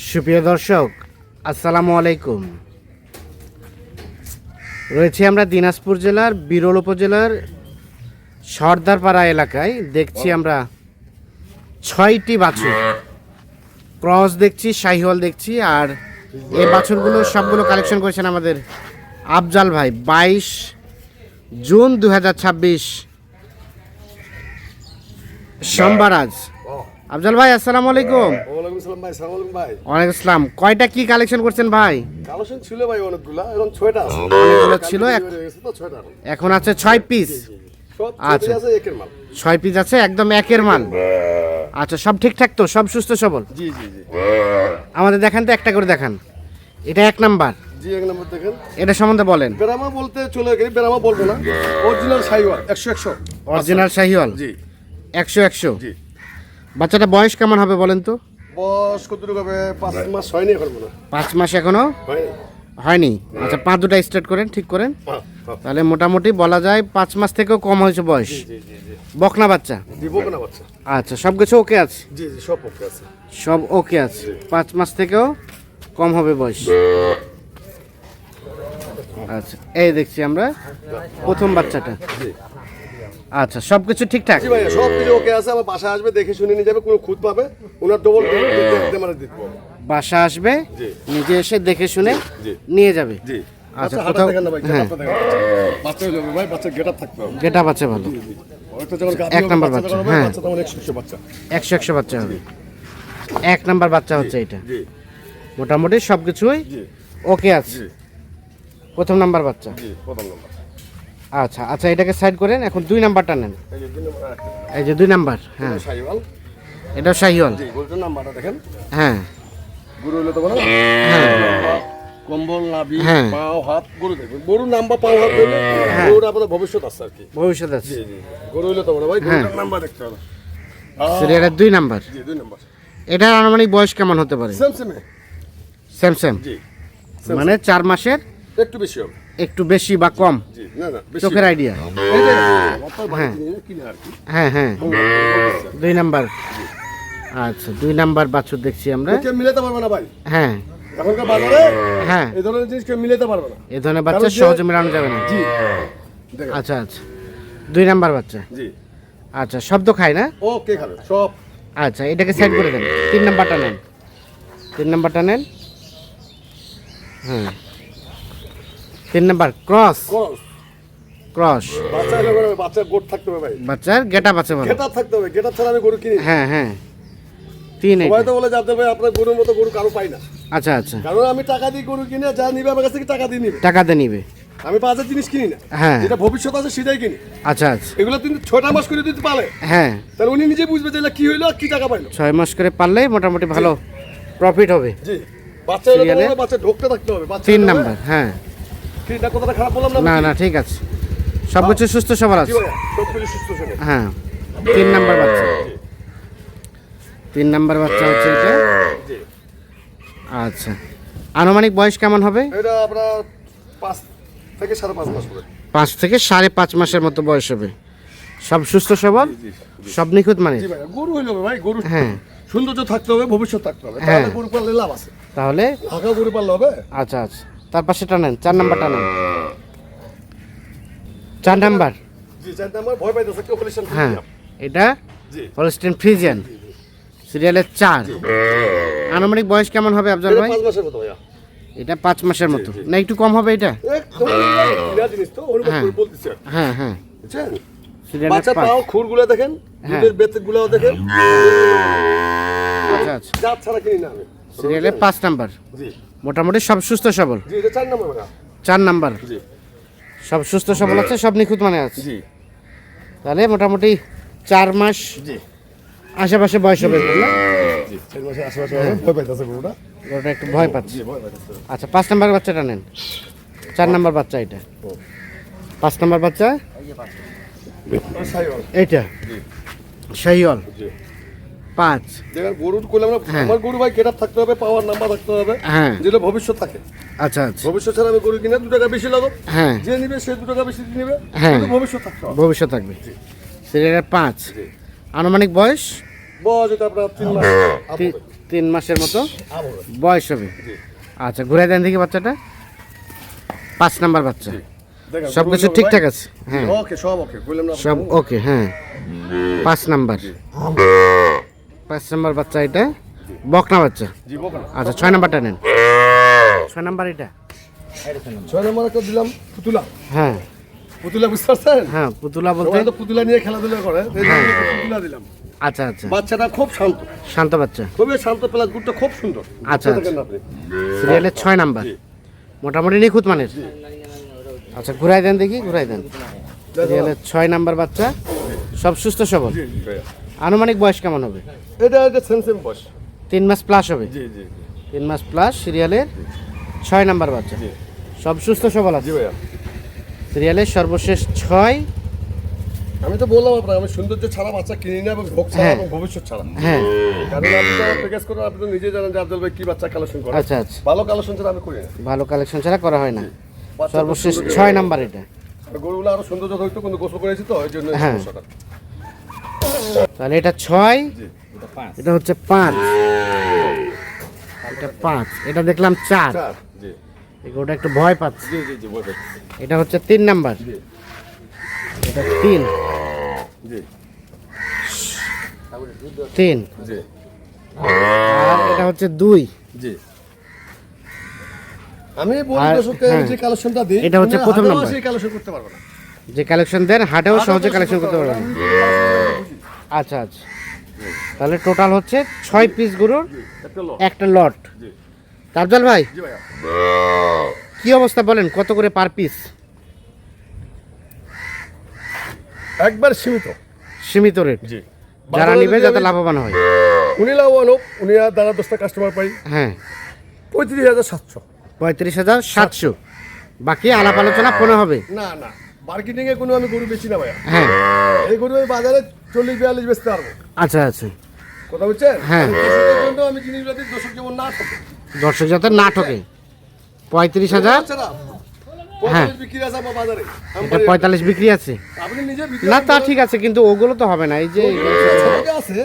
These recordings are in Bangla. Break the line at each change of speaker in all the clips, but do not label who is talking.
সুপ্রিয় দর্শক, আসসালামু আলাইকুম। রয়েছি আমরা দিনাজপুর জেলার বিরল উপজেলার সর্দারপাড়া এলাকায়। দেখছি আমরা 6টি বাছুর ক্রস দেখছি, শাহিওয়াল দেখছি। আর এই বাছুরগুলো সবগুলো কালেকশন করেছেন আমাদের আফজাল ভাই। 22 জুন 2026 সোমবার আজ। আফজাল ভাই আসসালামু আলাইকুম।
ওয়ালাইকুম আসসালাম ভাই। আসসালামু আলাইকুম ভাই।
ওয়ালাইকুম আসসালাম। কয়টা কি কালেকশন করছেন ভাই?
কালেকশন ছিল ভাই অনেকগুলা, এখন 6টা আছে।
অনেকগুলো ছিল,
তো 6টা
এখন আছে 6 পিস।
সব
আচ্ছা,
আছে একের মাল।
6 পিস আছে, একদম একের মাল। আচ্ছা, সব ঠিকঠাক তো, সব সুস্থ সবল?
জি জি জি
আমাদের দেখান তো, একটা করে দেখান। এটা 1 নাম্বার।
জি, এক নম্বর দেখেন।
এটা সম্বন্ধে বলেন।
বেরামা বলতে চলে গেলে, বেরামা বলবো না, অরিজিনাল শাহিওয়াল 100
অরিজিনাল শাহিওয়াল
জি
100
জি।
বাচ্চাটা বয়স কেমন হবে বলেন তো?
বয়স কতটুকু হবে? 5 মাস হয়নি এখন মনে হয়।
5 মাস এখনো
হয়নি।
হয়নি। আচ্ছা, পা দুটা স্টার্ট করেন, ঠিক করেন।
হ্যাঁ, হ্যাঁ।
তাহলে মোটামুটি বলা যায় 5 মাস থেকেও কম হয়েছে বয়স।
জি জি জি
বকনা বাচ্চা।
জি, বকনা বাচ্চা।
আচ্ছা, সব কিছু ওকে আছে?
জি জি, সব ওকে আছে।
সব ওকে আছে, 5 মাস থেকেও কম হবে বয়স। আচ্ছা, এই দেখছি আমরা প্রথম বাচ্চাটা।
জি
আচ্ছা, সব কিছু ঠিকঠাক?
জি ভাই, সব কিছু ওকে আছে। আমার বাসা আসবে, দেখে শুনে নিয়ে যাবে, কোনো খুঁত পাবে ওনার ডবল দিতে মানে দিতে পারবে।
বাসা আসবে,
জি।
নিজে এসে দেখে শুনে
জি।
নিয়ে যাবে।
জি।
আচ্ছা,
আচ্ছা,
কোথাও
দেখেন না ভাই,
হ্যাঁ,
গেটআপটা দেখেন। বাচ্চা হলো ভাই, বাচ্চা গেটআপ থাকতে হবে।
গেটা বাচ্চা ভালো।
ওটা যখন গাভী
এক
হবে,
নাম্বার
বাচ্চা
বাচ্চা,
যখন হবে,
হ্যাঁ।
বাচ্চা তখন 100 বাচ্চা।
100 বাচ্চা হবে। 1 নাম্বার বাচ্চা হচ্ছে এটা।
জি
মোটামুটি সব কিছুই
জি
ওকে আছে।
জি
প্রথম নাম্বার বাচ্চা।
জি, প্রথম নাম্বার।
আচ্ছা আচ্ছা, এটাকে সাইড করেন। এখন 2 নাম্বারটা নেন।
এই যে 2 নাম্বার আরেকটা।
এই যে 2 নাম্বার। হ্যাঁ,
এটা শাহিওয়াল।
এটা শাহিওয়াল।
জি, গোল্ডেন নাম্বারটা দেখেন।
হ্যাঁ
গরু হলো তো বলো না?
হ্যাঁ
কম্বল, নাভি,
হ্যাঁ।
পাও, হাত, গরু দেখবেন। গরুর নাম্বার, পাও, হাত ধরলে গরুর আপনার ভবিষ্যৎ আছে আর কি।
ভবিষ্যৎ আছে।
জি জি, গরু হলো তো বলো ভাই, গরুর নাম্বার দেখতে হবে।
সিরিয়ালের 2 নাম্বার।
জি, 2 নাম্বার।
এটার আনুমানিক বয়স কেমন হতে পারে?
Same same.
সেম সেম,
জি,
মানে 4 মাসের
একটু বেশি হবে।
একটু বেশি বা কম?
জি, না না, বেশি।
চোখের আইডিয়া।
এই যে আপনার বাড়ি থেকে কিনে আর কি।
হ্যাঁ হ্যাঁ, 2 নাম্বার। আচ্ছা, 2 নাম্বার বাছুর দেখছি আমরা।
কেউ মিলাতে পারবে না ভাই,
হ্যাঁ
এখনকার বাজারে
হ্যাঁ,
এই ধরনের জিনিস কেউ মিলাতে পারবে না।
এই ধরনের বাচ্চা
কারণ যে-
সহজে মেলানো যাবে না।
জি দেখেন।
আচ্ছা আচ্ছা, 2 নাম্বার বাচ্চা।
জি,
আচ্ছা, শব্দ খায় না?
ও কে খাবে সব।
আচ্ছা, এটাকে সাইড করে দেন। 3 নাম্বারটা নেন। 3 নাম্বারটা নেন। হ্যাঁ, 3 নাম্বার ক্রস।
ক্রস।
ক্রস
বাচ্চা হলে বলে, বাচ্চার গোট থাকতে হবে ভাই,
বাচ্চার গেটা বাচ্চা বলো।
গেটআপ থাকতে হবে। গেটআপ ছাড়া আমি গরু কিনি না।
হ্যাঁ হ্যাঁ, 3
সবাই তো বলে যাতে ভাই আপনার গরুর মতো গরু কারো পাই না।
আচ্ছা আচ্ছা,
কারণ আমি টাকা দিয়ে গরু কিনে, যা নিবে আমার কাছ থেকে টাকা দিয়ে নিবে।
টাকাতে নিবে।
আমি বাজার জিনিস কিনি না।
হ্যাঁ।
যেটা ভবিষ্যৎ আছে সেটাই কিনি।
আচ্ছা আচ্ছা,
এগুলো তিনি 6টা মাস করে দিতে পারে,
হ্যাঁ,
তাহলে উনি নিজে বুঝবে যে এগুলো কি হইলো আর কি টাকা পাইলো।
6 মাস করে পারলে মোটামুটি ভালো প্রফিট হবে।
জি, বাচ্চা হলে
সিরিয়ালে?
তো বাচ্চা ঢোকতে থাকতে হবে। বাচ্চা
3
হলে
নাম্বার। হ্যাঁ,
কি না, কথাটা খারাপ বললাম না?
না না, ঠিক আছে, সব কিছু সুস্থ সবল
জি
আছে।
ভাইয়া, সব কিছু সুস্থ ছিল।
হ্যাঁ, 3 নাম্বার বাচ্চা। 3 নাম্বার বাচ্চা হচ্ছে এটা।
জি,
আচ্ছা, আনুমানিক বয়স কেমন হবে?
এটা আপনার 5 থেকে 5.5 মাস করে।
5 থেকে 5.5 মাসের মতো বয়স হবে। সব সুস্থ সবল,
জি
সব নিখুঁত মানে।
জি ভাইয়া, গরু হইলো ভাই, গরু
হ্যাঁ।
সৌন্দর্য থাকতে হবে, ভবিষ্যৎ থাকতে হবে,
হ্যাঁ।
তাহলে গরু পাললে লাভ আছে।
তাহলে
ফাঁকা গরু পাললে হবে।
আচ্ছা আচ্ছা, তার পাশেটা নেন, 4 নাম্বারটা নেন। 4 নাম্বার।
জি, জানতে আমার ভয় পাইতেছে কেউ বলেছেন।
হ্যাঁ, এটা
জি,
হলস্টেইন ফ্রিজিয়ান, সিরিয়ালের 4। আনুমানিক বয়স কেমন হবে আফজাল
এটা
ভাই?
5 মাসের মতো ভাইয়া।
এটা 5 মাসের মতো, না একটু কম হবে এটা?
একদম কিনা জিনিস তো, অনুভব
হ্যাঁ।
করে বলতেছি আর কি।
হ্যাঁ হ্যাঁ,
বুঝছেন?
সিরিয়ালের
বাচ্চার
5।
পাও খুরগুলো দেখেন,
হ্যাঁ।
দুধের বেতেগুলো দেখেন।
আচ্ছা আচ্ছা,
জাত ছাড়া কিনি না আমি।
সিরিয়ালের 5 নাম্বার।
জি
মোটামুটি সব সুস্থ সবল।
জি, এটা 4 নম্বর ভাইয়া।
4 নাম্বার,
জি
সব সুস্থ সবল আছে, সব নিখুঁত মানে আছে।
জি
তাহলে মোটামুটি 4 মাস
জি
আশেপাশে বয়স হবে না?
জি, 4 মাসের আশেপাশে হবে। ভয় পাইতেছে গরুটা।
ওটা একটু ভয় পাচ্ছে।
জি, ভয় পাইতেছে।
আচ্ছা, 5 নাম্বার বাচ্চাটা নেন। 4 নাম্বার বাচ্চা এটা। 5 নাম্বার বাচ্চা
শাহিওয়াল।
এইটা
জি
শাহিওয়াল
জি,
5।
দেখেন গরুর করলাম না,
হ্যাঁ।
আমার গরু ভাই গেটআপ থাকতে হবে, পাওয়ার নাম্বার থাকতে হবে,
হ্যাঁ।
যেটা ভবিষ্যৎ থাকে।
আচ্ছা আচ্ছা,
ভবিষ্যৎ ছাড়া আমি গরু কিনে 2 টাকা বেশি লাগাবো।
হ্যাঁ,
যে নিবে সে 2 টাকা বেশি নিবে,
হ্যাঁ।
কিন্তু ভবিষ্যৎ থাকতে হবে।
ভবিষ্যৎ থাকবে। সিরিয়ালের 5।
জি।
আনুমানিক বয়স
বয়স এটা আপনার 3 মাস।
3 মাসের মতো
আবহাওয়া
বয়স হবে।
জি
আচ্ছা, ঘুরে দেন দেখি বাচ্চাটা। 5 নাম্বার বাচ্চা,
দেখেন
সব কিছু ঠিকঠাক আছে। হ্যাঁ,
ওকে সব ওকে বললাম না
সব ওকে। হ্যাঁ, 5 নাম্বার, 5 নাম্বার বাচ্চা। এটা বকনা বাচ্চা।
জি বলবেন
আচ্ছা, 6 নাম্বারটা নেন। 6 নাম্বার এটা।
6 নম্বর একটা দিলাম পুতুলা।
হ্যাঁ
পুতুলা বুঝতে পারছেন?
হ্যাঁ, পুতুলা বলতে।
সবাই তো পুতুলা নিয়ে খেলাধুলা করে, এই জন্য পুতুলা দিলাম।
আচ্ছা আচ্ছা,
বাচ্চাটা খুব শান্ত,
শান্ত বাচ্চা।
খুবই শান্ত, প্লাস গুড়টা খুব সুন্দর।
আচ্ছা,
দেখেন না আপনি?
সিরিয়ালের 6 নাম্বার,
জি।
মোটামুটি নিখুঁত মানের। আচ্ছা, ঘুরাই দেন দেখি, ঘুরাই দেন। সিরিয়ালের 6 নাম্বার বাচ্চা, সব সুস্থ সবল।
জি জি ভাইয়া।
আনুমানিক বয়স কেমন হবে?
এটা সেম বয়স।
3 মাস প্লাস হবে।
জি জি
3 মাস প্লাস, সিরিয়ালের 6 নাম্বার বাচ্চা,
জি
সব সুস্থ সবল
জি
আছে।
ভাইয়া।
সিরিয়ালের সর্বশেষ 6।
আমি তো বললাম আপনার, আমি সৌন্দর্য ছাড়া বাচ্চা কিনি না এবং ভোগ ছাড়া
হ্যাঁ।
এবং ভবিষ্যৎ ছাড়া।
হ্যাঁ,
কারণ আপনি তো প্যাকেজ করেন, আপনি তো নিজে জানেন যে আব্দুল ভাই কি বাচ্চা কালেকশন করে।
আচ্ছা আচ্ছা,
ভালো কালেকশন ছাড়া আমি করি না।
ভালো কালেকশন ছাড়া করা হয় না।
বাচ্চা
সর্বশেষ
খুব সুন্দর।
6 নাম্বার এটা।
গরুগুলো আরো সৌন্দর্য হইতো, কিন্তু গোসল করেছি তো এই জন্য এই
হ্যাঁ।
সমস্যাটা।
তাহলে এটা 6,
জি
এটা হচ্ছে 5, এটা 5, এটা দেখলাম 4।
চার। জি
ওটা একটু ভয় পাচ্ছে।
জি জি জি বলবেন।
এটা হচ্ছে 3 নাম্বার,
জি
এটা 3,
জি
3,
জি
আর এটা হচ্ছে 2।
জি আমি বলি
আর-
দর্শককে
হ্যাঁ।
যে কালেকশনটা দিই,
এটা হচ্ছে
উনি
প্রথম
হাতেও
নাম্বার।
সেই কালেকশন করতে পারবে না।
যে কালেকশন দেন হাটেও সহজে কালেকশন করতে পারবেন।
আমি
আচ্ছা আচ্ছা, তাহলে টোটাল হচ্ছে 6 পিস গরুর
একটা লট।
একটা লট।
জি
তাফজাল ভাই,
জি ভাইয়া।
কি অবস্থা বলেন, কত করে পার পিস?
একবার সীমিত।
সীমিত রেট,
জি
যারা নিবে যাতে লাভবান হয়।
উনি লাভবান হোক, উনি আর দ্বারা 10টা কাস্টমার পাই।
হ্যাঁ,
35,700।
35,700। বাকি আলাপ আলোচনা ফোনে হবে।
না না, মার্কেটিং এ কোনো আমি গরু বেচি না ভাইয়া।
হ্যাঁ,
এই গরু আমি বাজারে 40-42 বেচতে পারবো।
আচ্ছা আচ্ছা,
কথা বুঝছেন?
হ্যাঁ।
আমি দর্শকের জন্য আমি জিনিসগুলো দিই, দর্শক যেমন না থাকে।
দর্শক যাতে না ঠকে। 35,000,
বাচ্চারা,
হ্যাঁ।
45 বিক্রি আছে আমার বাজারে।
এটা 45 বিক্রি আছে।
আপনি নিজে বিক্রি
না, তা
করেন।
ঠিক আছে, কিন্তু ওগুলো তো হবে না। এই যে
ছোটকে আছে,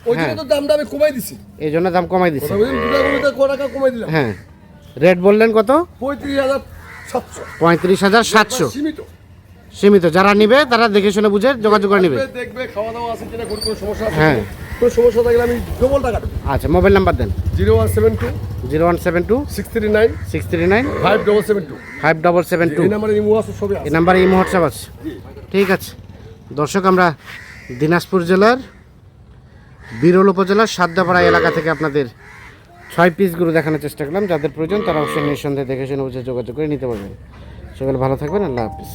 ওই জন্য
হ্যাঁ।
তো দামটা আমি কমাই দিছি।
এই জন্য দাম কমাই দিচ্ছে।
কথা বুঝলেন? দুটা গরুতে ক টাকা কমাই দিলাম।
হ্যাঁ, রেট বললেন কত?
35,700।
35,700।
সীমিত।
সীমিত, যারা নিবে তারা দেখে শুনে বুঝে যোগাযোগ করে নিবে।
আসবে, দেখবে, খাওয়া দাওয়া আছে কিনা, গরুর কোনো সমস্যা আছে
হ্যাঁ।
কিনা। কোনো সমস্যা থাকলে আমি ডবল টাকা দেবো।
আচ্ছা, মোবাইল নাম্বার দেন।
0172
0172
639
639
5772।
5772।
এই নাম্বারে ইমো আছে, সবই
এই
আছে।
নাম্বারে ইমো হোয়াটসঅ্যাপ আছে। ঠিক আছে দর্শক, আমরা দিনাজপুর জেলার বিরল উপজেলার সাদ্দাপাড়া এলাকা থেকে আপনাদের 6 পিস গরু দেখানোর চেষ্টা করলাম। যাদের প্রয়োজন তারা অবশ্যই নিঃসন্দেহে দেখে শুনে বুঝে যোগাযোগ করে নিতে পারবেন। সকলে ভালো থাকবেন, আল্লাহ হাফিজ।